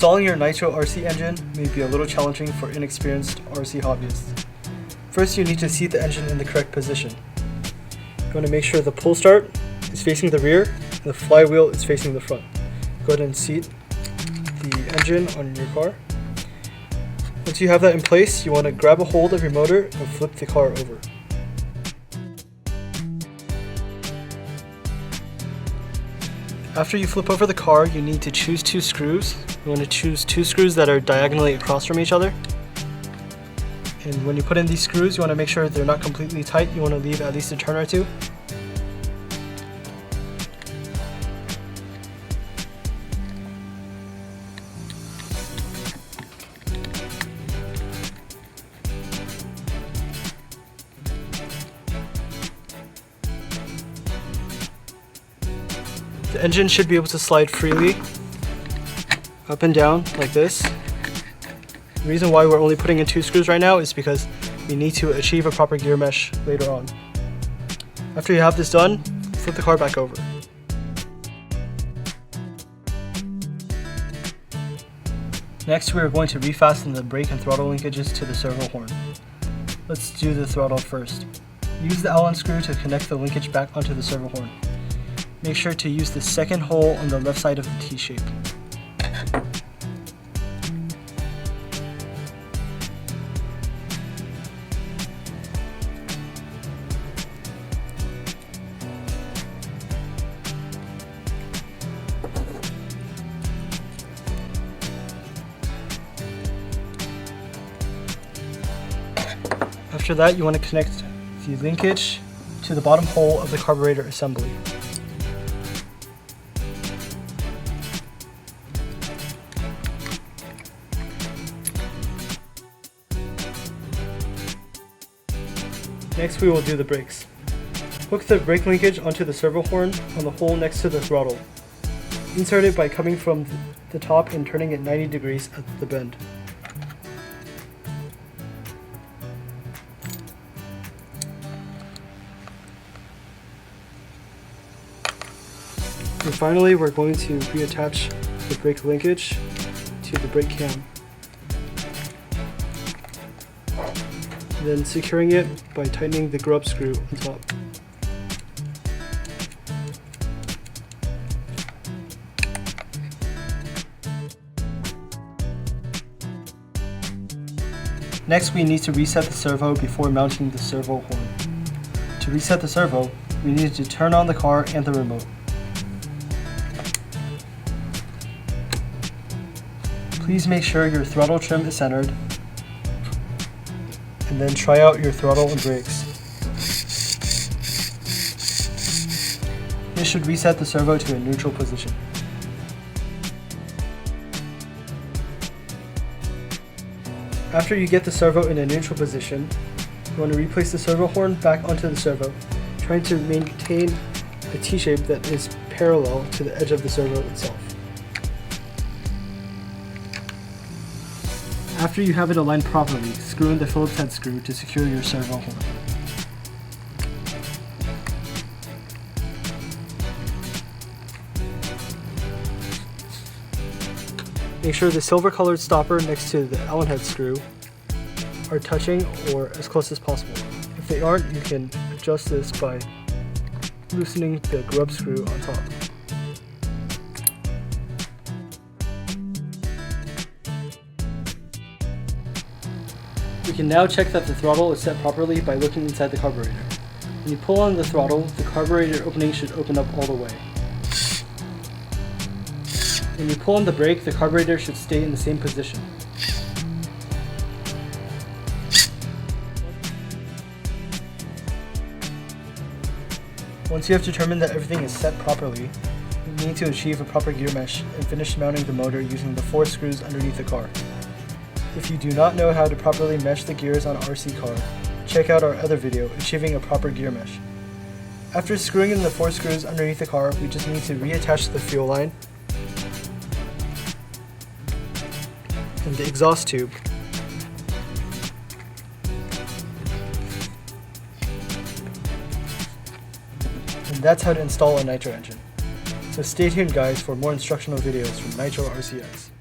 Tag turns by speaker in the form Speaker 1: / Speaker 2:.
Speaker 1: Installing your Nitrorcx engine may be a little challenging for inexperienced RC hobbyists. First, you need to seat the engine in the correct position. You want to make sure the pull start is facing the rear and the flywheel is facing the front. Go ahead and seat the engine on your car. Once you have that in place, you want to grab a hold of your motor and flip the car over. After you flip over the car, you need to choose two screws. You want to choose two screws that are diagonally across from each other. And when you put in these screws, you want to make sure they're not completely tight. You want to leave at least a turn or two. The engine should be able to slide freely up and down like this. The reason why we're only putting in two screws right now is because we need to achieve a proper gear mesh later on. After you have this done, flip the car back over. Next, we are going to refasten the brake and throttle linkages to the servo horn. Let's do the throttle first. Use the Allen screw to connect the linkage back onto the servo horn. Make sure to use the second hole on the left side of the T-shape. After that, you want to connect the linkage to the bottom hole of the carburetor assembly. Next, we will do the brakes. Hook the brake linkage onto the servo horn on the hole next to the throttle. Insert it by coming from the top and turning it 90 degrees at the bend. And finally, we're going to reattach the brake linkage to the brake cam. Then securing it by tightening the grub screw on top. Next, we need to reset the servo before mounting the servo horn. To reset the servo, we need to turn on the car and the remote. Please make sure your throttle trim is centered, and then try out your throttle and brakes. This should reset the servo to a neutral position. After you get the servo in a neutral position, you want to replace the servo horn back onto the servo, trying to maintain a T-shape that is parallel to the edge of the servo itself. After you have it aligned properly, screw in the Phillips head screw to secure your servo horn. Make sure the silver colored stopper next to the Allen head screw are touching or as close as possible. If they aren't, you can adjust this by loosening the grub screw on top. We can now check that the throttle is set properly by looking inside the carburetor. When you pull on the throttle, the carburetor opening should open up all the way. When you pull on the brake, the carburetor should stay in the same position. Once you have determined that everything is set properly, you need to achieve a proper gear mesh and finish mounting the motor using the 4 screws underneath the car. If you do not know how to properly mesh the gears on an RC car, check out our other video, Achieving a Proper Gear Mesh. After screwing in the 4 screws underneath the car, we just need to reattach the fuel line and the exhaust tube. And that's how to install a Nitro engine. So stay tuned guys for more instructional videos from Nitrorcx.